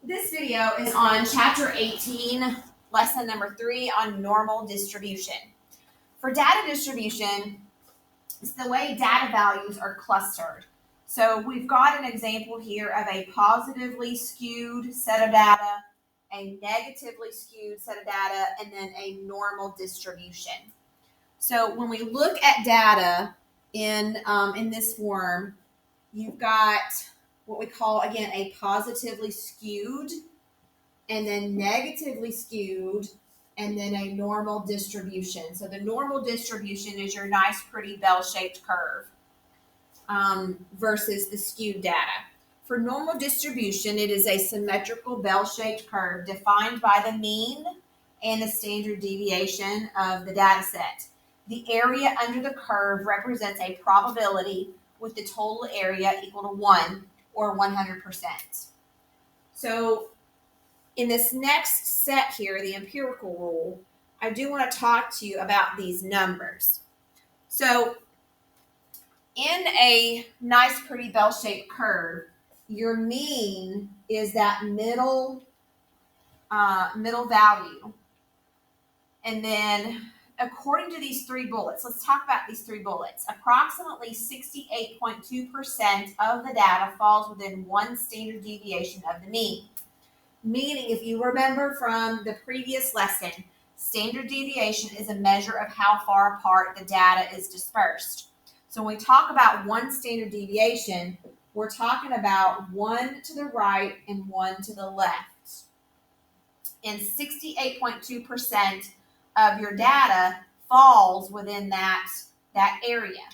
This video is on chapter 18, lesson number 3 on normal distribution. For data distribution, it's the way data values are clustered. So we've got an example here of a positively skewed set of data, a negatively skewed set of data, and then a normal distribution. So when we look at data in this form, you've got what we call, again, a positively skewed, and then negatively skewed, and then a normal distribution. So the normal distribution is your nice, pretty bell-shaped curve versus the skewed data. For normal distribution, it is a symmetrical bell-shaped curve defined by the mean and the standard deviation of the data set. The area under the curve represents a probability with the total area equal to 1 or 100%. So in this next set here, the empirical rule, I do want to talk to you about these numbers. So in a nice, pretty bell-shaped curve, your mean is that middle value. And then according to these 3 bullets, let's talk about these 3 bullets. Approximately 68.2% of the data falls within 1 standard deviation of the mean. Meaning, if you remember from the previous lesson, standard deviation is a measure of how far apart the data is dispersed. So when we talk about 1 standard deviation, we're talking about 1 to the right and 1 to the left. And 68.2% of your data falls within that area.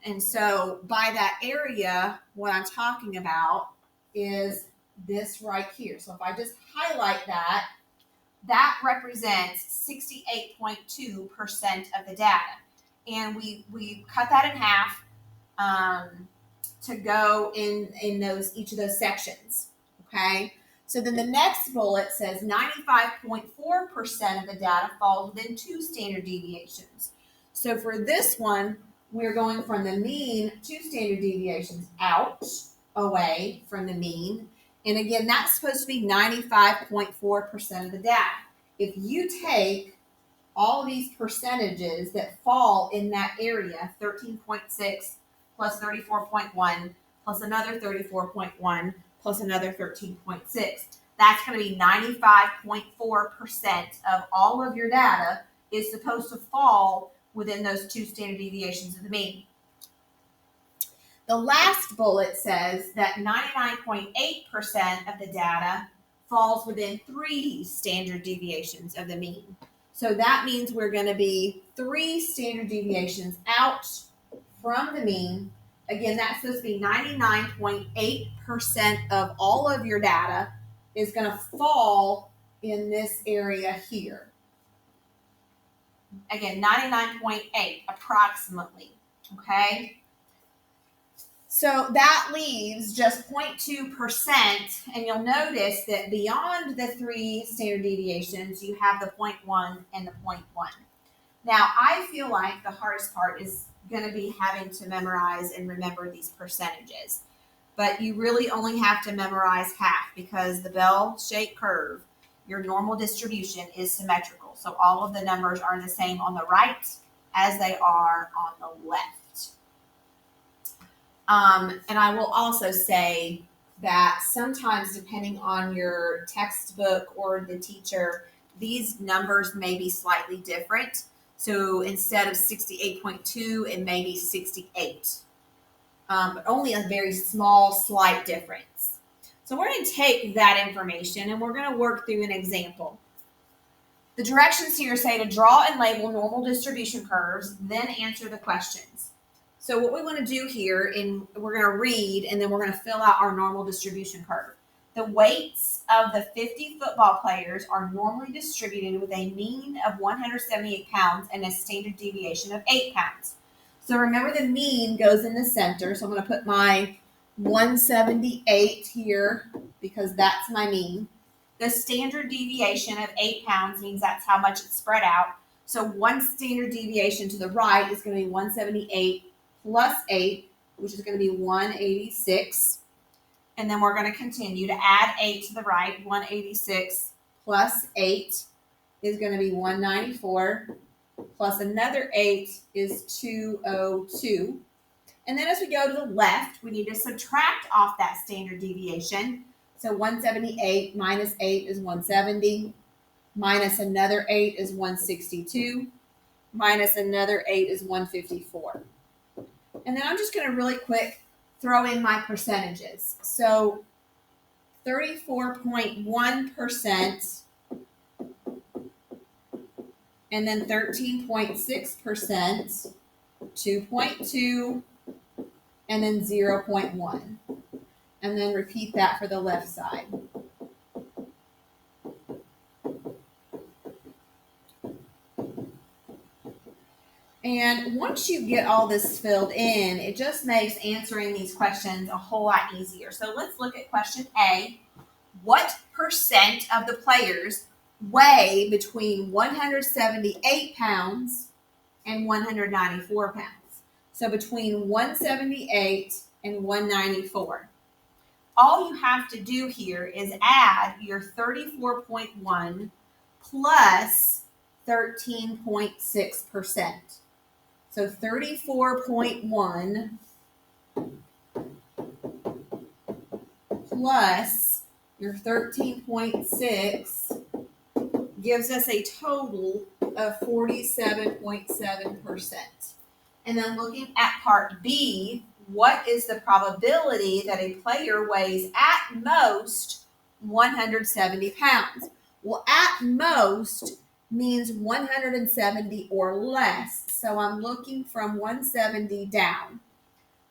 And so by that area, what I'm talking about is this right here. So if I just highlight that, that represents 68.2% of the data. And we cut that in half to go in each of those sections. Okay. So then the next bullet says 95.4% of the data falls within 2 standard deviations. So for this one, we're going from the mean 2 standard deviations out, away from the mean. And again, that's supposed to be 95.4% of the data. If you take all these percentages that fall in that area, 13.6 plus 34.1 plus another 34.1 plus another 13.6, that's going to be 95.4% of all of your data is supposed to fall within those 2 standard deviations of the mean. The last bullet says that 99.8% of the data falls within 3 standard deviations of the mean. So that means we're going to be 3 standard deviations out from the mean. Again, that's supposed to be 99.8% of all of your data is going to fall in this area here. Again, 99.8 approximately, okay? So that leaves just 0.2%, and you'll notice that beyond the 3 standard deviations, you have the 0.1 and the 0.1. Now, I feel like the hardest part is going to be having to memorize and remember these percentages. But you really only have to memorize half because the bell-shaped curve, your normal distribution, is symmetrical. So all of the numbers are the same on the right as they are on the left. And I will also say that sometimes, depending on your textbook or the teacher, these numbers may be slightly different. So instead of 68.2, it may be 68, but only a very small, slight difference. So we're going to take that information and we're going to work through an example. The directions here say to draw and label normal distribution curves, then answer the questions. So what we want to do here, we're going to read, and then we're going to fill out our normal distribution curve. The weights of the 50 football players are normally distributed with a mean of 178 pounds and a standard deviation of 8 pounds. So remember, the mean goes in the center. So I'm going to put my 178 here because that's my mean. The standard deviation of 8 pounds means that's how much it's spread out. So 1 standard deviation to the right is going to be 178 plus 8, which is going to be 186. And then we're going to continue to add 8 to the right. 186 plus 8 is going to be 194, plus another 8 is 202. And then as we go to the left, we need to subtract off that standard deviation. So 178 minus 8 is 170, minus another 8 is 162, minus another 8 is 154. And then I'm just going to really quick throw in my percentages. So 34.1%, and then 13.6%, 2.2, and then 0.1. And then repeat that for the left side. And once you get all this filled in, it just makes answering these questions a whole lot easier. So let's look at question A. What percent of the players weigh between 178 pounds and 194 pounds? So between 178 and 194. All you have to do here is add your 34.1 plus 13.6%. So 34.1 plus your 13.6 gives us a total of 47.7%. And then looking at part B, what is the probability that a player weighs at most 170 pounds? Well, at most means 170 or less. So I'm looking from 170 down.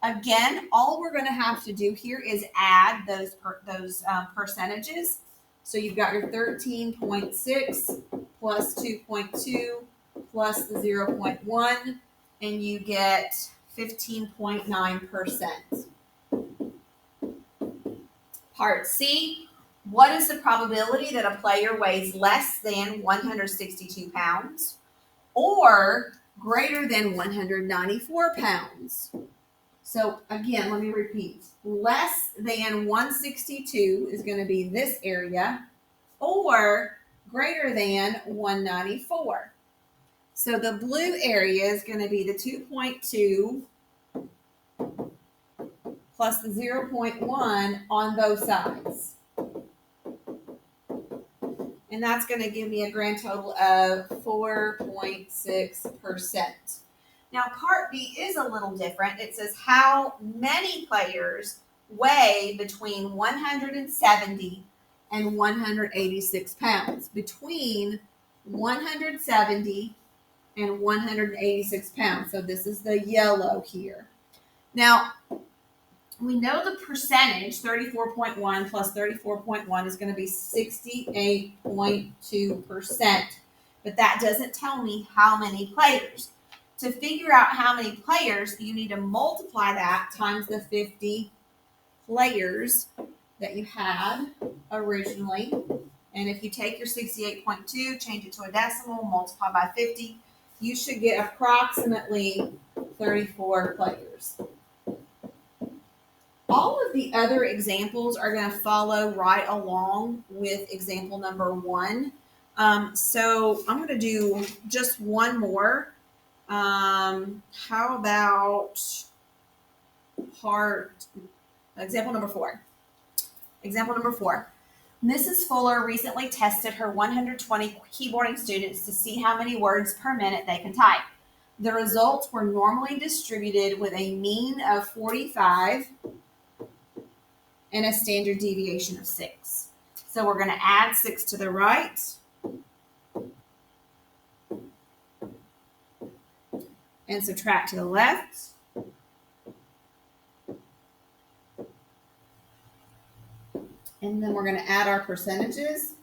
Again, all we're going to have to do here is add those percentages. So you've got your 13.6 plus 2.2 plus the 0.1, and you get 15.9%. Part C, what is the probability that a player weighs less than 162 pounds or greater than 194 pounds? So again, let me repeat. Less than 162 is going to be this area, or greater than 194. So the blue area is going to be the 2.2 plus the 0.1 on both sides. And that's going to give me a grand total of 4.6%. Now, part B is a little different. It says how many players weigh between 170 and 186 pounds. Between 170 and 186 pounds. So this is the yellow here. Now, we know the percentage, 34.1 plus 34.1 is going to be 68.2%. But that doesn't tell me how many players. To figure out how many players, you need to multiply that times the 50 players that you had originally. And if you take your 68.2, change it to a decimal, multiply by 50, you should get approximately 34 players. All of the other examples are going to follow right along with example number 1. So I'm going to do just one more. How about example number 4? Example number 4. Mrs. Fuller recently tested her 120 keyboarding students to see how many words per minute they can type. The results were normally distributed with a mean of 45 and a standard deviation of 6. So we're going to add 6 to the right. And subtract to the left. And then we're going to add our percentages.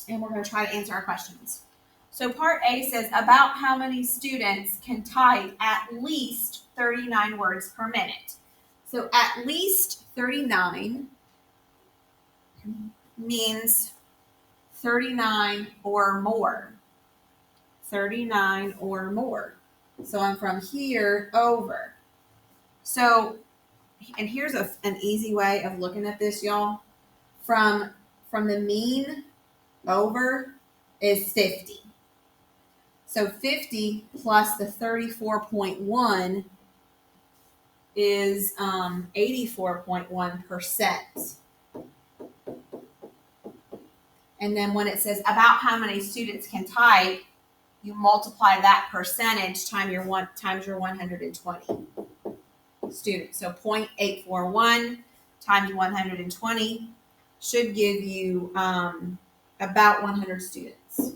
And we're going to try to answer our questions. So part A says about how many students can type at least 39 words per minute. So at least 39 means 39 or more. 39 or more. So I'm from here over. So, and here's an easy way of looking at this, y'all. From the mean over is 50. So 50 plus the 34.1 is 84.1%. And then when it says about how many students can type, you multiply that percentage times your 120 students. So 0.841 times 120 should give you about 100 students.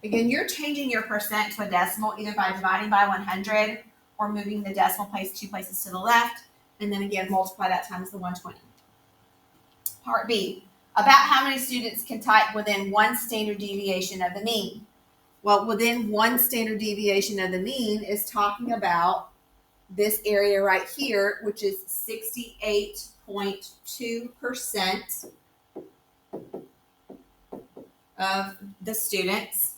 Again, you're changing your percent to a decimal either by dividing by 100 or moving the decimal place 2 places to the left, and then again multiply that times the 120. Part B, about how many students can type within one standard deviation of the mean. Well, within one standard deviation of the mean is talking about this area right here, which is 68.2% of the students.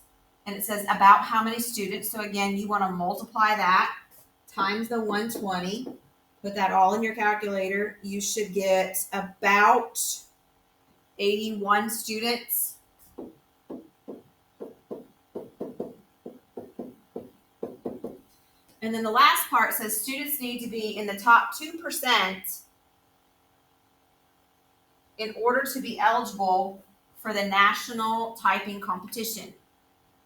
And it says about how many students. So again, you want to multiply that times the 120. Put that all in your calculator. You should get about 81 students. And then the last part says students need to be in the top 2% in order to be eligible for the national typing competition.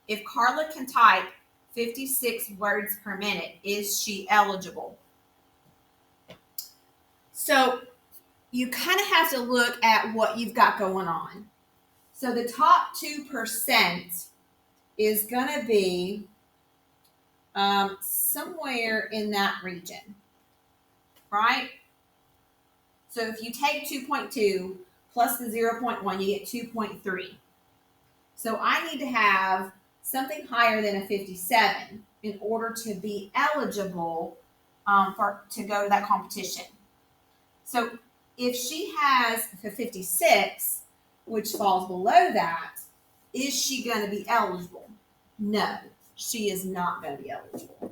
If Carla can type 56 words per minute, is she eligible? So you kind of have to look at what you've got going on. So the top 2% is going to be somewhere in that region, right? So if you take 2.2 plus the 0.1, you get 2.3. So I need to have something higher than a 57 in order to be eligible to go to that competition. So if she has a 56, which falls below that, is she going to be eligible? No, she is not going to be eligible.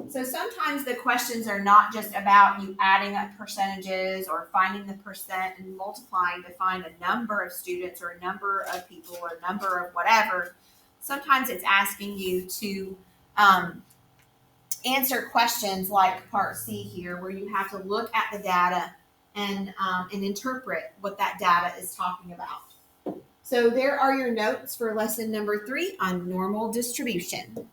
So sometimes the questions are not just about you adding up percentages or finding the percent and multiplying to find a number of students or a number of people or a number of whatever. Sometimes it's asking you to answer questions like part C here, where you have to look at the data and interpret what that data is talking about. So there are your notes for lesson number 3 on normal distribution.